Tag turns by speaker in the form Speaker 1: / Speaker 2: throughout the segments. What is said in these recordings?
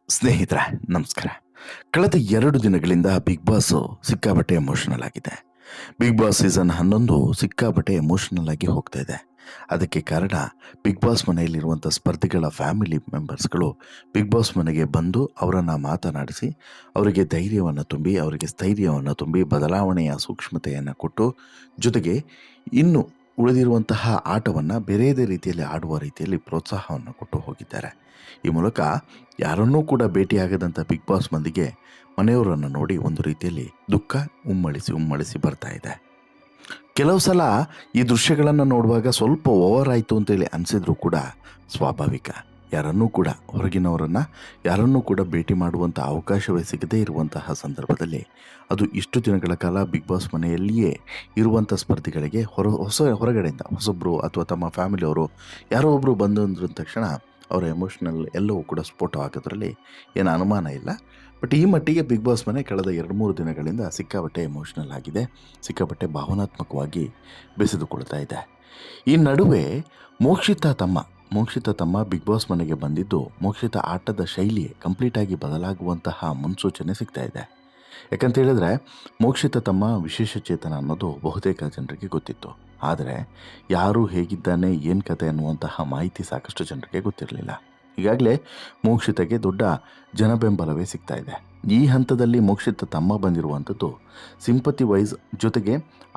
Speaker 1: ಸ್ನೇಹಿತರೆ, ನಮಸ್ಕಾರ. ಕಳೆದ 2 ದಿನಗಳಿಂದ ಬಿಗ್ ಬಾಸ್ ಸಿಕ್ಕಾಪಟ್ಟೆ ಎಮೋಷನಲ್ ಆಗಿದೆ. ಬಿಗ್ ಬಾಸ್ ಸೀಸನ್ 11 ಸಿಕ್ಕಾಪಟ್ಟೆ ಎಮೋಷನಲ್ ಆಗಿ ಹೋಗ್ತಾ ಇದೆ. ಅದಕ್ಕೆ ಕಾರಣ ಬಿಗ್ ಬಾಸ್ ಮನೆಯಲ್ಲಿರುವಂಥ ಸ್ಪರ್ಧಿಗಳ ಫ್ಯಾಮಿಲಿ ಮೆಂಬರ್ಸ್ಗಳು ಬಿಗ್ ಬಾಸ್ ಮನೆಗೆ ಬಂದು ಅವರನ್ನು ಮಾತನಾಡಿಸಿ, ಅವರಿಗೆ ಧೈರ್ಯವನ್ನು ತುಂಬಿ, ಅವರಿಗೆ ಸ್ಥೈರ್ಯವನ್ನು ತುಂಬಿ, ಬದಲಾವಣೆಯ ಸೂಕ್ಷ್ಮತೆಯನ್ನು ಕೊಟ್ಟು, ಜೊತೆಗೆ ಇನ್ನು ಉಳಿದಿರುವಂತಹ ಆಟವನ್ನು ಬೇರೆಯದೇ ರೀತಿಯಲ್ಲಿ ಆಡುವ ರೀತಿಯಲ್ಲಿ ಪ್ರೋತ್ಸಾಹವನ್ನು ಕೊಟ್ಟು ಹೋಗಿದ್ದಾರೆ. ಈ ಮೂಲಕ ಯಾರನ್ನೂ ಕೂಡ ಭೇಟಿಯಾಗದಂಥ ಬಿಗ್ ಬಾಸ್ ಮಂದಿಗೆ ಮನೆಯವರನ್ನು ನೋಡಿ ಒಂದು ರೀತಿಯಲ್ಲಿ ದುಃಖ ಉಮ್ಮಳಿಸಿ ಬರ್ತಾ ಇದೆ. ಕೆಲವು ಸಲ ಈ ದೃಶ್ಯಗಳನ್ನು ನೋಡುವಾಗ ಸ್ವಲ್ಪ ಓವರ್ ಆಯಿತು ಅಂತೇಳಿ ಅನಿಸಿದ್ರು ಕೂಡ ಸ್ವಾಭಾವಿಕ. ಯಾರನ್ನೂ ಕೂಡ ಭೇಟಿ ಮಾಡುವಂಥ ಅವಕಾಶವೇ ಸಿಗದೇ ಇರುವಂತಹ ಸಂದರ್ಭದಲ್ಲಿ ಅದು ಇಷ್ಟು ದಿನಗಳ ಕಾಲ ಬಿಗ್ ಬಾಸ್ ಮನೆಯಲ್ಲಿಯೇ ಇರುವಂಥ ಸ್ಪರ್ಧಿಗಳಿಗೆ ಹೊರಗಡೆಯಿಂದ ಹೊಸೊಬ್ಬರು ಅಥವಾ ತಮ್ಮ ಫ್ಯಾಮಿಲಿಯವರು ಯಾರೋ ಒಬ್ಬರು ಬಂದು ಅಂದ ತಕ್ಷಣ ಅವರ ಎಮೋಷ್ನಲ್ ಎಲ್ಲವೂ ಕೂಡ ಸ್ಫೋಟ ಆಗೋದ್ರಲ್ಲಿ ಏನು ಅನುಮಾನ ಇಲ್ಲ. ಬಟ್ ಈ ಮಟ್ಟಿಗೆ ಬಿಗ್ ಬಾಸ್ ಮನೆ ಕಳೆದ 2-3 ದಿನಗಳಿಂದ ಸಿಕ್ಕಾಪಟ್ಟೆ ಎಮೋಷ್ನಲ್ ಆಗಿದೆ, ಸಿಕ್ಕಾಪಟ್ಟೆ ಭಾವನಾತ್ಮಕವಾಗಿ ಬೆಸೆದುಕೊಳ್ತಾ ಇದೆ. ಈ ನಡುವೆ ಮೋಕ್ಷಿತಾ ತಮ್ಮ ಬಿಗ್ ಬಾಸ್ ಮನೆಗೆ ಬಂದಿದ್ದು ಮೋಕ್ಷಿತಾ ಆಟದ ಶೈಲಿಯೇ ಕಂಪ್ಲೀಟಾಗಿ ಬದಲಾಗುವಂತಹ ಮುನ್ಸೂಚನೆ ಸಿಗ್ತಾ ಇದೆ. ಯಾಕಂತ ಹೇಳಿದ್ರೆ ಮೋಕ್ಷಿತಾ ತಮ್ಮ ವಿಶೇಷ ಚೇತನ ಅನ್ನೋದು ಬಹುತೇಕ ಜನರಿಗೆ ಗೊತ್ತಿತ್ತು. ಆದರೆ ಯಾರು ಹೇಗಿದ್ದಾನೆ, ಏನು ಕತೆ ಅನ್ನುವಂತಹ ಮಾಹಿತಿ ಸಾಕಷ್ಟು ಜನರಿಗೆ ಗೊತ್ತಿರಲಿಲ್ಲ. ಈಗಾಗಲೇ ಮೋಕ್ಷಿತಾಗೆ ದೊಡ್ಡ ಜನಬೆಂಬಲವೇ ಸಿಗ್ತಾ ಇದೆ. ಈ ಹಂತದಲ್ಲಿ ಮೋಕ್ಷಿತಾ ತಮ್ಮ ಬಂದಿರುವಂಥದ್ದು ಸಿಂಪತಿ ವೈಸ್ ಜೊತೆಗೆ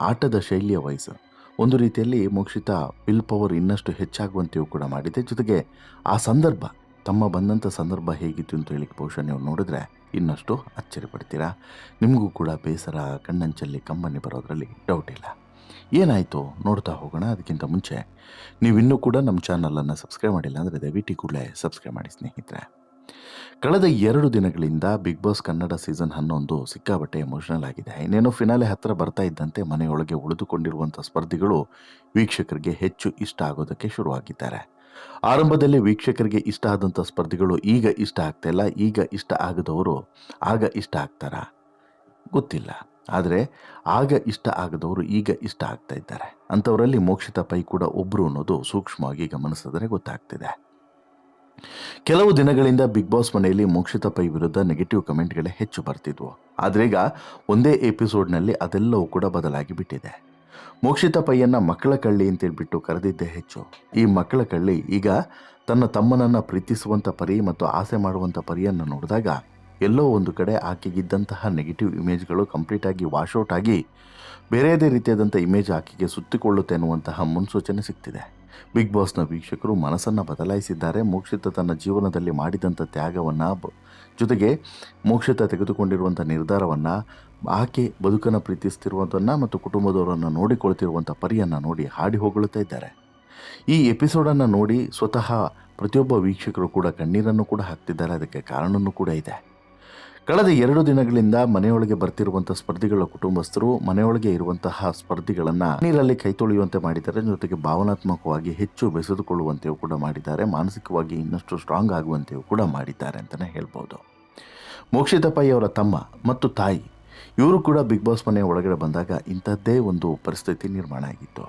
Speaker 1: ಆಟದ ಶೈಲಿಯ ವೈಸ್ ಒಂದು ರೀತಿಯಲ್ಲಿ ಮೋಕ್ಷಿತಾ ವಿಲ್ ಪವರ್ ಇನ್ನಷ್ಟು ಹೆಚ್ಚಾಗುವಂತೆಯೂ ಕೂಡ ಮಾಡಿದೆ. ಜೊತೆಗೆ ಆ ಸಂದರ್ಭ ತಮ್ಮ ಬಂದಂಥ ಸಂದರ್ಭ ಹೇಗಿತ್ತು ಅಂತ ಹೇಳಿ ಬಹುಶಃ ನೀವು ನೋಡಿದ್ರೆ ಇನ್ನಷ್ಟು ಅಚ್ಚರಿಪಡ್ತೀರಾ. ನಿಮಗೂ ಕೂಡ ಬೇಸರ ಕಣ್ಣಂಚಲ್ಲಿ ಕಂಬನಿ ಬರೋದ್ರಲ್ಲಿ ಡೌಟ್ ಇಲ್ಲ. ಏನಾಯಿತು ನೋಡ್ತಾ ಹೋಗೋಣ. ಅದಕ್ಕಿಂತ ಮುಂಚೆ ನೀವಿನ್ನೂ ಕೂಡ ನಮ್ಮ ಚಾನಲನ್ನು ಸಬ್ಸ್ಕ್ರೈಬ್ ಮಾಡಿಲ್ಲ ಅಂದರೆ ದಯವಿಟ್ಟು ಕೂಡಲೇ ಸಬ್ಸ್ಕ್ರೈಬ್ ಮಾಡಿ ಸ್ನೇಹಿತರೆ. ಕಳೆದ 2 ದಿನಗಳಿಂದ ಬಿಗ್ ಬಾಸ್ ಕನ್ನಡ ಸೀಸನ್ 11 ಸಿಕ್ಕಾಪಟ್ಟೆ ಎಮೋಷನಲ್ ಆಗಿದೆ. ಇನ್ನೇನು ಫಿನಾಲೆ ಹತ್ತಿರ ಬರ್ತಾ ಇದ್ದಂತೆ ಮನೆಯೊಳಗೆ ಉಳಿದುಕೊಂಡಿರುವಂಥ ಸ್ಪರ್ಧಿಗಳು ವೀಕ್ಷಕರಿಗೆ ಹೆಚ್ಚು ಇಷ್ಟ ಆಗೋದಕ್ಕೆ ಶುರುವಾಗಿದ್ದಾರೆ. ಆರಂಭದಲ್ಲಿ ವೀಕ್ಷಕರಿಗೆ ಇಷ್ಟ ಆದಂಥ ಸ್ಪರ್ಧಿಗಳು ಈಗ ಇಷ್ಟ ಆಗ್ತಾಯಿಲ್ಲ, ಈಗ ಇಷ್ಟ ಆಗದವರು ಆಗ ಇಷ್ಟ ಆಗ್ತಾರಾ ಗೊತ್ತಿಲ್ಲ. ಆದರೆ ಆಗ ಇಷ್ಟ ಆಗದವರು ಈಗ ಇಷ್ಟ ಆಗ್ತಾ ಇದ್ದಾರೆ. ಅಂಥವರಲ್ಲಿ ಮೋಕ್ಷಿತಾ ಪೈ ಕೂಡ ಒಬ್ಬರು ಅನ್ನೋದು ಸೂಕ್ಷ್ಮವಾಗಿ ಗಮನಿಸಿದರೆ ಗೊತ್ತಾಗ್ತಿದೆ. ಕೆಲವು ದಿನಗಳಿಂದ ಬಿಗ್ ಬಾಸ್ ಮನೆಯಲ್ಲಿ ಮೋಕ್ಷಿತಾ ಪೈ ವಿರುದ್ಧ ನೆಗೆಟಿವ್ ಕಮೆಂಟ್ಗಳೇ ಹೆಚ್ಚು ಬರ್ತಿದ್ವು. ಆದರೆ ಈಗ ಒಂದೇ ಎಪಿಸೋಡ್ನಲ್ಲಿ ಅದೆಲ್ಲವೂ ಕೂಡ ಬದಲಾಗಿ ಬಿಟ್ಟಿದೆ. ಮೋಕ್ಷಿತಾ ಪೈಯನ್ನು ಮಕ್ಕಳ ಕಳ್ಳಿ ಅಂತೇಳ್ಬಿಟ್ಟು ಕರೆದಿದ್ದೇ ಹೆಚ್ಚು. ಈ ಮಕ್ಕಳ ಕಳ್ಳಿ ಈಗ ತನ್ನ ತಮ್ಮನನ್ನು ಪ್ರೀತಿಸುವಂಥ ಪರಿ ಮತ್ತು ಆಸೆ ಮಾಡುವಂಥ ಪರಿಯನ್ನು ನೋಡಿದಾಗ ಎಲ್ಲೋ ಒಂದು ಕಡೆ ಆಕೆಗಿದ್ದಂತಹ ನೆಗೆಟಿವ್ ಇಮೇಜ್ಗಳು ಕಂಪ್ಲೀಟಾಗಿ ವಾಶೌಟ್ ಆಗಿ ಬೇರೆಯದೇ ರೀತಿಯಾದಂಥ ಇಮೇಜ್ ಆಕೆಗೆ ಸುತ್ತಿಕೊಳ್ಳುತ್ತೆ ಅನ್ನುವಂತಹ ಮುನ್ಸೂಚನೆ ಸಿಗ್ತಿದೆ. ಬಿಗ್ ಬಾಸ್ನ ವೀಕ್ಷಕರು ಮನಸ್ಸನ್ನು ಬದಲಾಯಿಸಿದ್ದಾರೆ. ಮೋಕ್ಷಿತಾ ತನ್ನ ಜೀವನದಲ್ಲಿ ಮಾಡಿದಂಥ ತ್ಯಾಗವನ್ನು ಜೊತೆಗೆ ಮೋಕ್ಷಿತಾ ತೆಗೆದುಕೊಂಡಿರುವಂಥ ನಿರ್ಧಾರವನ್ನು, ಆಕೆ ಬದುಕನ್ನು ಪ್ರೀತಿಸ್ತಿರುವಂಥನ್ನು ಮತ್ತು ಕುಟುಂಬದವರನ್ನು ನೋಡಿಕೊಳ್ತಿರುವಂಥ ಪರಿಯನ್ನು ನೋಡಿ ಹಾಡಿ ಹೊಗಳುತ್ತಾ ಇದ್ದಾರೆ. ಈ ಎಪಿಸೋಡನ್ನು ನೋಡಿ ಸ್ವತಃ ಪ್ರತಿಯೊಬ್ಬ ವೀಕ್ಷಕರು ಕೂಡ ಕಣ್ಣೀರನ್ನು ಕೂಡ ಹಾಕ್ತಿದ್ದಾರೆ. ಅದಕ್ಕೆ ಕಾರಣವೂ ಕೂಡ ಇದೆ. ಕಳೆದ 2 ದಿನಗಳಿಂದ ಮನೆಯೊಳಗೆ ಬರ್ತಿರುವಂಥ ಸ್ಪರ್ಧಿಗಳ ಕುಟುಂಬಸ್ಥರು ಮನೆಯೊಳಗೆ ಇರುವಂತಹ ಸ್ಪರ್ಧಿಗಳನ್ನು ನೀರಲ್ಲಿ ಕೈ ತೊಳೆಯುವಂತೆ ಮಾಡಿದ್ದಾರೆ. ಜೊತೆಗೆ ಭಾವನಾತ್ಮಕವಾಗಿ ಹೆಚ್ಚು ಬೆಸೆದುಕೊಳ್ಳುವಂತೆಯೂ ಕೂಡ ಮಾಡಿದ್ದಾರೆ. ಮಾನಸಿಕವಾಗಿ ಇನ್ನಷ್ಟು ಸ್ಟ್ರಾಂಗ್ ಆಗುವಂತೆಯೂ ಕೂಡ ಮಾಡಿದ್ದಾರೆ ಅಂತಲೇ ಹೇಳ್ಬೋದು. ಮೋಕ್ಷಿತಾ ಪೈ ಅವರ ತಮ್ಮ ಮತ್ತು ತಾಯಿ ಇವರು ಕೂಡ ಬಿಗ್ ಬಾಸ್ ಮನೆಯ ಒಳಗಡೆ ಬಂದಾಗ ಇಂಥದ್ದೇ ಒಂದು ಪರಿಸ್ಥಿತಿ ನಿರ್ಮಾಣ ಆಗಿತ್ತು.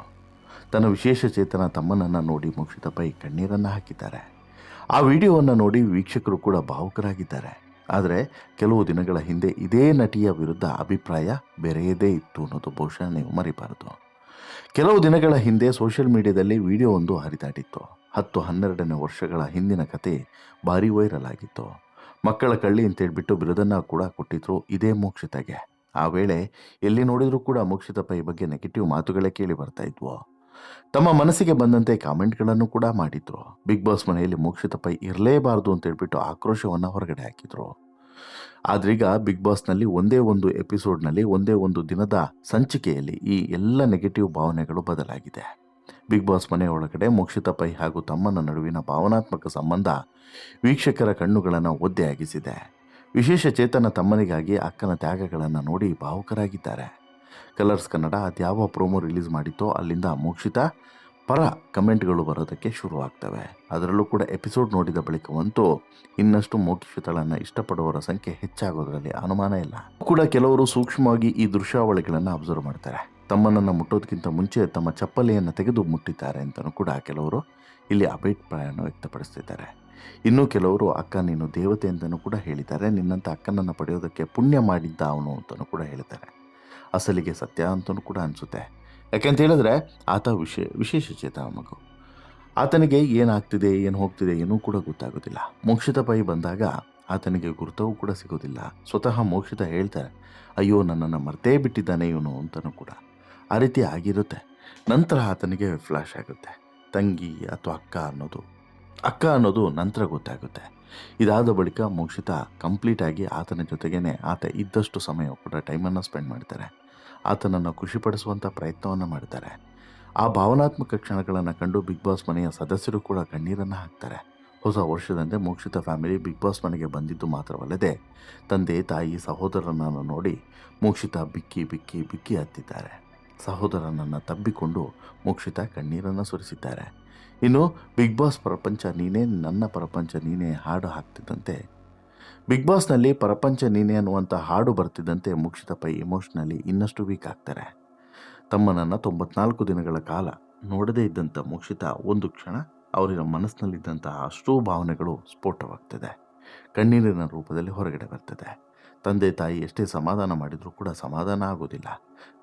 Speaker 1: ತನ್ನ ವಿಶೇಷ ಚೇತನ ತಮ್ಮನನ್ನು ನೋಡಿ ಮೋಕ್ಷಿತಾ ಪೈ ಕಣ್ಣೀರನ್ನು ಹಾಕಿದ್ದಾರೆ. ಆ ವಿಡಿಯೋವನ್ನು ನೋಡಿ ವೀಕ್ಷಕರು ಕೂಡ ಭಾವುಕರಾಗಿದ್ದಾರೆ. ಆದರೆ ಕೆಲವು ದಿನಗಳ ಹಿಂದೆ ಇದೇ ನಟಿಯ ವಿರುದ್ಧ ಅಭಿಪ್ರಾಯ ಬೇರೆಯದೇ ಇತ್ತು ಅನ್ನೋದು ಬಹುಶಃ ನೀವು ಮರಿಬಾರದು. ಕೆಲವು ದಿನಗಳ ಹಿಂದೆ ಸೋಷಿಯಲ್ ಮೀಡಿಯಾದಲ್ಲಿ ವಿಡಿಯೋ ಒಂದು ಹರಿದಾಡಿತ್ತು. 10-12ನೇ ವರ್ಷಗಳ ಹಿಂದಿನ ಕತೆ ಭಾರಿ ವೈರಲ್ ಆಗಿತ್ತು. ಮಕ್ಕಳ ಕಳ್ಳಿ ಅಂತೇಳ್ಬಿಟ್ಟು ಬಿರುದನ್ನು ಕೂಡ ಕೊಟ್ಟಿದ್ರು ಇದೇ ಮೋಕ್ಷಿತಾಗೆ. ಆ ವೇಳೆ ಎಲ್ಲಿ ನೋಡಿದರೂ ಕೂಡ ಮೋಕ್ಷಿತಾ ಪೈ ಬಗ್ಗೆ ನೆಗೆಟಿವ್ ಮಾತುಗಳೇ ಕೇಳಿ ಬರ್ತಾ ಇದ್ವು. ತಮ್ಮ ಮನಸ್ಸಿಗೆ ಬಂದಂತೆ ಕಾಮೆಂಟ್ಗಳನ್ನು ಕೂಡ ಮಾಡಿದ್ರು. ಬಿಗ್ ಬಾಸ್ ಮನೆಯಲ್ಲಿ ಮೋಕ್ಷಿತಾ ಪೈ ಇರಲೇಬಾರ್ದು ಅಂತೇಳ್ಬಿಟ್ಟು ಆಕ್ರೋಶವನ್ನು ಹೊರಗಡೆ ಹಾಕಿದ್ರು. ಆದ್ರೀಗ ಬಿಗ್ ಬಾಸ್ನಲ್ಲಿ ಒಂದೇ ಒಂದು ಎಪಿಸೋಡ್ನಲ್ಲಿ ಒಂದೇ ಒಂದು ದಿನದ ಸಂಚಿಕೆಯಲ್ಲಿ ಈ ಎಲ್ಲ ನೆಗೆಟಿವ್ ಭಾವನೆಗಳು ಬದಲಾಗಿದೆ. ಬಿಗ್ ಬಾಸ್ ಮನೆಯ ಒಳಗಡೆ ಮೋಕ್ಷಿತಾ ಪೈ ಹಾಗೂ ತಮ್ಮನ ನಡುವಿನ ಭಾವನಾತ್ಮಕ ಸಂಬಂಧ ವೀಕ್ಷಕರ ಕಣ್ಣುಗಳನ್ನು ಒದ್ದೆಯಾಗಿಸಿದೆ. ವಿಶೇಷ ಚೇತನ ತಮ್ಮನಿಗಾಗಿ ಅಕ್ಕನ ತ್ಯಾಗಗಳನ್ನು ನೋಡಿ ಭಾವುಕರಾಗಿದ್ದಾರೆ. ಕಲರ್ಸ್ ಕನ್ನಡ ಅದ್ಯಾವ ಪ್ರೋಮೋ ರಿಲೀಸ್ ಮಾಡಿತ್ತೋ ಅಲ್ಲಿಂದ ಮೋಕ್ಷಿತಾ ಪರ ಕಮೆಂಟ್ಗಳು ಬರೋದಕ್ಕೆ ಶುರುವಾಗ್ತವೆ. ಅದರಲ್ಲೂ ಕೂಡ ಎಪಿಸೋಡ್ ನೋಡಿದ ಬಳಿಕವಂತೂ ಇನ್ನಷ್ಟು ಮೋಕ್ಷಿತಾಳನ್ನು ಇಷ್ಟಪಡುವವರ ಸಂಖ್ಯೆ ಹೆಚ್ಚಾಗೋದ್ರಲ್ಲಿ ಅನುಮಾನ ಇಲ್ಲ. ಕೂಡ ಕೆಲವರು ಸೂಕ್ಷ್ಮವಾಗಿ ಈ ದೃಶ್ಯಾವಳಿಗಳನ್ನು ಅಬ್ಸರ್ವ್ ಮಾಡ್ತಾರೆ. ತಮ್ಮನನ್ನು ಮುಟ್ಟೋದಕ್ಕಿಂತ ಮುಂಚೆ ತಮ್ಮ ಚಪ್ಪಲಿಯನ್ನು ತೆಗೆದು ಮುಟ್ಟಿದ್ದಾರೆ ಅಂತಲೂ ಕೂಡ ಕೆಲವರು ಇಲ್ಲಿ ಅಭಿಪ್ರಾಯವನ್ನು ವ್ಯಕ್ತಪಡಿಸ್ತಿದ್ದಾರೆ. ಇನ್ನೂ ಕೆಲವರು ಅಕ್ಕ ನೀನು ದೇವತೆ ಅಂತಲೂ ಕೂಡ ಹೇಳಿದ್ದಾರೆ, ನಿನ್ನಂಥ ಅಕ್ಕನನ್ನು ಪಡೆಯೋದಕ್ಕೆ ಪುಣ್ಯ ಮಾಡಿದ್ದ ಅವನು ಅಂತಲೂ ಕೂಡ ಹೇಳ್ತಾರೆ. ಅಸಲಿಗೆ ಸತ್ಯ ಅಂತಲೂ ಕೂಡ ಅನಿಸುತ್ತೆ. ಯಾಕೆಂತ ಹೇಳಿದ್ರೆ ಆತ ವಿಶೇಷ ಚೇತನ ಮಗು. ಆತನಿಗೆ ಏನಾಗ್ತಿದೆ ಏನು ಹೋಗ್ತಿದೆ ಏನೂ ಕೂಡ ಗೊತ್ತಾಗೋದಿಲ್ಲ. ಮೋಕ್ಷಿತ ಪೈ ಬಂದಾಗ ಆತನಿಗೆ ಗುರುತವೂ ಕೂಡ ಸಿಗೋದಿಲ್ಲ. ಸ್ವತಃ ಮೋಕ್ಷಿತ ಹೇಳ್ತಾರೆ, ಅಯ್ಯೋ ನನ್ನನ್ನು ಮರ್ತೇ ಬಿಟ್ಟಿದ್ದಾನೆ ಇವನು ಅಂತಲೂ ಕೂಡ. ಆ ರೀತಿ ಆಗಿರುತ್ತೆ. ನಂತರ ಆತನಿಗೆ ಫ್ಲ್ಯಾಶ್ ಆಗುತ್ತೆ, ತಂಗಿ ಅಥವಾ ಅಕ್ಕ ಅನ್ನೋದು ನಂತರ ಗೊತ್ತಾಗುತ್ತೆ. ಇದಾದ ಬಳಿಕ ಮೋಕ್ಷಿತ ಕಂಪ್ಲೀಟಾಗಿ ಆತನ ಜೊತೆಗೇ ಆತ ಇದ್ದಷ್ಟು ಸಮಯ ಕೂಡ ಟೈಮನ್ನು ಸ್ಪೆಂಡ್ ಮಾಡ್ತಾರೆ. ಆತನನ್ನು ಖುಷಿಪಡಿಸುವಂಥ ಪ್ರಯತ್ನವನ್ನು ಮಾಡ್ತಾರೆ. ಆ ಭಾವನಾತ್ಮಕ ಕ್ಷಣಗಳನ್ನು ಕಂಡು ಬಿಗ್ ಬಾಸ್ ಮನೆಯ ಸದಸ್ಯರು ಕೂಡ ಕಣ್ಣೀರನ್ನು ಹಾಕ್ತಾರೆ. ಹೊಸ ವರ್ಷದಂತೆ ಮೋಕ್ಷಿತ ಫ್ಯಾಮಿಲಿ ಬಿಗ್ ಬಾಸ್ ಮನೆಗೆ ಬಂದಿದ್ದು ಮಾತ್ರವಲ್ಲದೆ ತಂದೆ ತಾಯಿ ಸಹೋದರನನ್ನು ನೋಡಿ ಮೋಕ್ಷಿತ ಬಿಕ್ಕಿ ಬಿಕ್ಕಿ ಬಿಕ್ಕಿ ಹತ್ತಿದ್ದಾರೆ. ಸಹೋದರನನ್ನು ತಬ್ಬಿಕೊಂಡು ಮೋಕ್ಷಿತ ಕಣ್ಣೀರನ್ನು ಸುರಿಸಿದ್ದಾರೆ. ಇನ್ನು ಬಿಗ್ ಬಾಸ್ ಪ್ರಪಂಚ ನೀನೇ ನನ್ನ ಪ್ರಪಂಚ ನೀನೇ ಹಾಡು ಹಾಕ್ತಿದ್ದಂತೆ, ಬಿಗ್ ಬಾಸ್ನಲ್ಲಿ ಪ್ರಪಂಚ ನೀನೇ ಅನ್ನುವಂಥ ಹಾಡು ಬರ್ತಿದ್ದಂತೆ ಮೋಕ್ಷಿತ ಪೈ ಇಮೋಷ್ನಲಿ ಇನ್ನಷ್ಟು ವೀಕ್ ಆಗ್ತಾರೆ. ತಮ್ಮನನ್ನು 94 ದಿನಗಳ ಕಾಲ ನೋಡದೇ ಇದ್ದಂಥ ಮೋಕ್ಷಿತ ಒಂದು ಕ್ಷಣ ಅವರ ಮನಸ್ಸಿನಲ್ಲಿದ್ದಂತಹ ಅಷ್ಟೂ ಭಾವನೆಗಳು ಸ್ಫೋಟವಾಗ್ತದೆ, ಕಣ್ಣೀರಿನ ರೂಪದಲ್ಲಿ ಹೊರಗಡೆ ಬರ್ತದೆ. ತಂದೆ ತಾಯಿ ಎಷ್ಟೇ ಸಮಾಧಾನ ಮಾಡಿದರೂ ಕೂಡ ಸಮಾಧಾನ ಆಗೋದಿಲ್ಲ.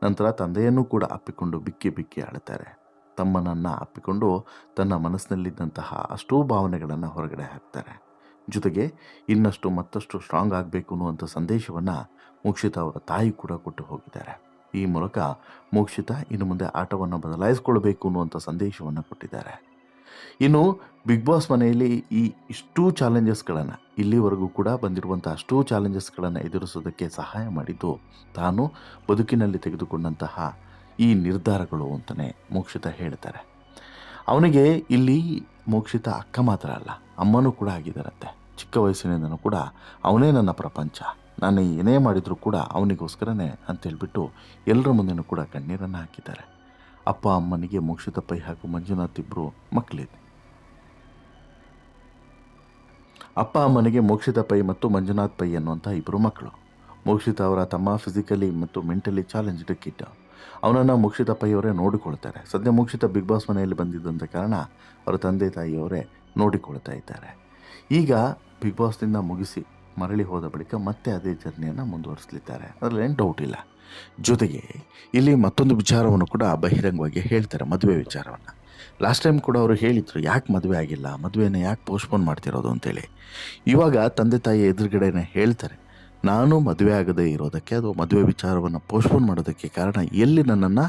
Speaker 1: ನಂತರ ತಂದೆಯನ್ನು ಕೂಡ ಅಪ್ಪಿಕೊಂಡು ಬಿಕ್ಕಿ ಬಿಕ್ಕಿ ಅಳುತ್ತಾರೆ. ತಮ್ಮನನ್ನು ಅಪ್ಪಿಕೊಂಡು ತನ್ನ ಮನಸ್ಸಿನಲ್ಲಿದ್ದಂತಹ ಅಷ್ಟೂ ಭಾವನೆಗಳನ್ನು ಹೊರಗಡೆ ಹಾಕ್ತಾರೆ. ಜೊತೆಗೆ ಇನ್ನಷ್ಟು ಮತ್ತಷ್ಟು ಸ್ಟ್ರಾಂಗ್ ಆಗಬೇಕು ಅನ್ನುವಂಥ ಸಂದೇಶವನ್ನು ಮೋಕ್ಷಿತ ಅವರ ತಾಯಿ ಕೂಡ ಕೊಟ್ಟು ಹೋಗಿದ್ದಾರೆ. ಈ ಮೂಲಕ ಮೋಕ್ಷಿತ ಇನ್ನು ಮುಂದೆ ಆಟವನ್ನು ಬದಲಾಯಿಸಿಕೊಳ್ಬೇಕು ಅನ್ನುವಂಥ ಸಂದೇಶವನ್ನು ಕೊಟ್ಟಿದ್ದಾರೆ. ಇನ್ನು ಬಿಗ್ ಬಾಸ್ ಮನೆಯಲ್ಲಿ ಇಷ್ಟೂ ಚಾಲೆಂಜಸ್ಗಳನ್ನು, ಇಲ್ಲಿವರೆಗೂ ಕೂಡ ಬಂದಿರುವಂಥ ಅಷ್ಟೂ ಚಾಲೆಂಜಸ್ಗಳನ್ನು ಎದುರಿಸೋದಕ್ಕೆ ಸಹಾಯ ಮಾಡಿದ್ದು ತಾನು ಬದುಕಿನಲ್ಲಿ ತೆಗೆದುಕೊಂಡಂತಹ ಈ ನಿರ್ಧಾರಗಳು ಅಂತಲೇ ಮೋಕ್ಷಿತ ಹೇಳ್ತಾರೆ. ಅವನಿಗೆ ಇಲ್ಲಿ ಮೋಕ್ಷಿತ ಅಕ್ಕ ಮಾತ್ರ ಅಲ್ಲ, ಅಮ್ಮನೂ ಕೂಡ ಆಗಿದ್ದಾರಂತೆ. ಚಿಕ್ಕ ವಯಸ್ಸಿನಿಂದನೂ ಕೂಡ ಅವನೇ ನನ್ನ ಪ್ರಪಂಚ, ನಾನು ಏನೇ ಮಾಡಿದರೂ ಕೂಡ ಅವನಿಗೋಸ್ಕರನೇ ಅಂತೇಳ್ಬಿಟ್ಟು ಎಲ್ಲರ ಮುಂದೆನೂ ಕೂಡ ಕಣ್ಣೀರನ್ನು ಹಾಕಿದ್ದಾರೆ. ಅಪ್ಪ ಅಮ್ಮನಿಗೆ ಮೋಕ್ಷಿತ ಪೈ ಹಾಗೂ ಮಂಜುನಾಥ್ ಇಬ್ಬರು ಮಕ್ಕಳಿದೆ. ಅಪ್ಪ ಅಮ್ಮನಿಗೆ ಮೋಕ್ಷಿತ ಪೈ ಮತ್ತು ಮಂಜುನಾಥ್ ಪೈ ಅನ್ನುವಂಥ ಇಬ್ಬರು ಮಕ್ಕಳು. ಮೋಕ್ಷಿತ ಅವರ ತಮ್ಮ ಫಿಸಿಕಲಿ ಮತ್ತು ಮೆಂಟಲಿ ಚಾಲೆಂಜ್ಡ್ ಕಿಡ್. ಅವನನ್ನು ಮೋಕ್ಷಿತ ಪೈ ಅವರೇ ನೋಡಿಕೊಳ್ತಾರೆ. ಸದ್ಯ ಮೋಕ್ಷಿತ ಬಿಗ್ ಬಾಸ್ ಮನೆಯಲ್ಲಿ ಬಂದಿದ್ದಂಥ ಕಾರಣ ಅವರ ತಂದೆ ತಾಯಿಯವರೇ ನೋಡಿಕೊಳ್ತಾ ಇದ್ದಾರೆ. ಈಗ ಬಿಗ್ ಬಾಸ್ನಿಂದ ಮುಗಿಸಿ ಮರಳಿ ಹೋದ ಬಳಿಕ ಮತ್ತೆ ಅದೇ ಜರ್ನಿಯನ್ನು ಮುಂದುವರಿಸಲಿದ್ದಾರೆ, ಅದರಲ್ಲೇನು ಡೌಟ್ ಇಲ್ಲ. ಜೊತೆಗೆ ಇಲ್ಲಿ ಮತ್ತೊಂದು ವಿಚಾರವನ್ನು ಕೂಡ ಬಹಿರಂಗವಾಗಿ ಹೇಳ್ತಾರೆ, ಮದುವೆ ವಿಚಾರವನ್ನು. ಲಾಸ್ಟ್ ಟೈಮ್ ಕೂಡ ಅವರು ಹೇಳಿದರು, ಯಾಕೆ ಮದುವೆ ಆಗಿಲ್ಲ, ಮದುವೆನ ಯಾಕೆ ಪೋಸ್ಟ್ಪೋನ್ ಮಾಡ್ತಿರೋದು ಅಂತೇಳಿ. ಇವಾಗ ತಂದೆ ತಾಯಿ ಎದುರುಗಡೆನೇ ಹೇಳ್ತಾರೆ, ನಾನು ಮದುವೆ ಆಗದೇ ಇರೋದಕ್ಕೆ ಅದು ಮದುವೆ ವಿಚಾರವನ್ನು ಪೋಸ್ಟ್ಪೋನ್ ಮಾಡೋದಕ್ಕೆ ಕಾರಣ ಎಲ್ಲಿ ನನ್ನನ್ನು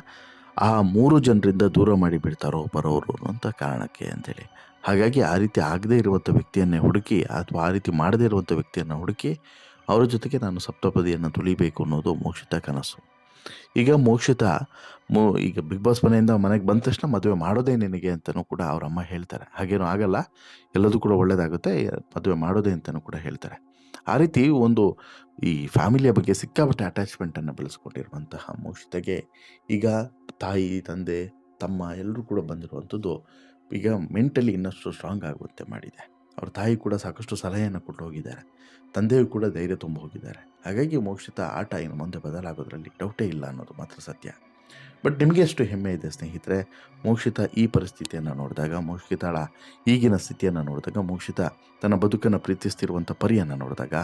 Speaker 1: ಆ 3 ಜನರಿಂದ ದೂರ ಮಾಡಿಬಿಡ್ತಾರೋ ಬರೋರು ಅನ್ನೋಂಥ ಕಾರಣಕ್ಕೆ ಅಂತೇಳಿ. ಹಾಗಾಗಿ ಆ ರೀತಿ ಆಗದೇ ಇರುವಂಥ ವ್ಯಕ್ತಿಯನ್ನೇ ಹುಡುಕಿ ಅಥವಾ ಆ ರೀತಿ ಮಾಡದೇ ಇರುವಂಥ ವ್ಯಕ್ತಿಯನ್ನು ಹುಡುಕಿ ಅವರ ಜೊತೆಗೆ ನಾನು ಸಪ್ತಪದಿಯನ್ನು ತುಳಿಬೇಕು ಅನ್ನೋದು ಮೋಕ್ಷಿತ ಕನಸು. ಈಗ ಮೋಕ್ಷಿತ ಈಗ ಬಿಗ್ ಬಾಸ್ ಮನೆಯಿಂದ ಮನೆಗೆ ಬಂದ ತಕ್ಷಣ ಮದುವೆ ಮಾಡೋದೇ ನಿನಗೆ ಅಂತಲೂ ಕೂಡ ಅವ್ರ ಅಮ್ಮ ಹೇಳ್ತಾರೆ. ಹಾಗೇನೂ ಆಗಲ್ಲ, ಎಲ್ಲದೂ ಕೂಡ ಒಳ್ಳೆಯದಾಗುತ್ತೆ, ಮದುವೆ ಮಾಡೋದೇ ಅಂತಲೂ ಕೂಡ ಹೇಳ್ತಾರೆ. ಆ ರೀತಿ ಒಂದು ಈ ಫ್ಯಾಮಿಲಿಯ ಬಗ್ಗೆ ಸಿಕ್ಕಾಪಟ್ಟೆ ಅಟ್ಯಾಚ್ಮೆಂಟನ್ನು ಬೆಳೆಸ್ಕೊಂಡಿರುವಂತಹ ಮೋಕ್ಷಿತಗೆ ಈಗ ತಾಯಿ ತಂದೆ ತಮ್ಮ ಎಲ್ಲರೂ ಕೂಡ ಬಂದಿರುವಂಥದ್ದು ಈಗ ಮೆಂಟಲಿ ಇನ್ನಷ್ಟು ಸ್ಟ್ರಾಂಗ್ ಆಗುವಂತೆ ಮಾಡಿದೆ. ಅವ್ರ ತಾಯಿ ಕೂಡ ಸಾಕಷ್ಟು ಸಲಹೆಯನ್ನು ಕೊಟ್ಟು ಹೋಗಿದ್ದಾರೆ, ತಂದೆಯೂ ಕೂಡ ಧೈರ್ಯ ತುಂಬ ಹೋಗಿದ್ದಾರೆ. ಹಾಗಾಗಿ ಮೋಕ್ಷಿತ ಆಟ ಇನ್ನು ಮುಂದೆ ಬದಲಾಗೋದ್ರಲ್ಲಿ ಡೌಟೇ ಇಲ್ಲ ಅನ್ನೋದು ಮಾತ್ರ ಸತ್ಯ. ಬಟ್ ನಿಮಗೆ ಎಷ್ಟು ಹೆಮ್ಮೆ ಇದೆ ಸ್ನೇಹಿತರೆ, ಮೋಕ್ಷಿತ ಈ ಪರಿಸ್ಥಿತಿಯನ್ನು ನೋಡಿದಾಗ, ಮೋಕ್ಷಿತಳ ಈಗಿನ ಸ್ಥಿತಿಯನ್ನು ನೋಡಿದಾಗ, ಮೋಕ್ಷಿತ ತನ್ನ ಬದುಕನ್ನು ಪ್ರೀತಿಸ್ತಿರುವಂಥ ಪರಿಯನ್ನು ನೋಡಿದಾಗ,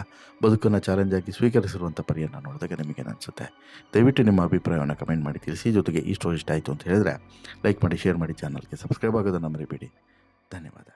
Speaker 1: ಬದುಕನ್ನು ಚಾಲೆಂಜಾಗಿ ಸ್ವೀಕರಿಸಿರುವಂಥ ಪರಿಯನ್ನು ನೋಡಿದಾಗ ನಿಮಗೇನು ಅನಿಸುತ್ತೆ? ದಯವಿಟ್ಟು ನಿಮ್ಮ ಅಭಿಪ್ರಾಯವನ್ನು ಕಮೆಂಟ್ ಮಾಡಿ ತಿಳಿಸಿ. ಜೊತೆಗೆ ಈ ಸ್ಟೋರಿ ಇಷ್ಟ ಆಯಿತು ಅಂತ ಹೇಳಿದ್ರೆ ಲೈಕ್ ಮಾಡಿ, ಶೇರ್ ಮಾಡಿ, ಚಾನಲ್ಗೆ ಸಬ್ಸ್ಕ್ರೈಬ್ ಆಗೋದನ್ನು ಮರಿಬೇಡಿ. ಧನ್ಯವಾದ.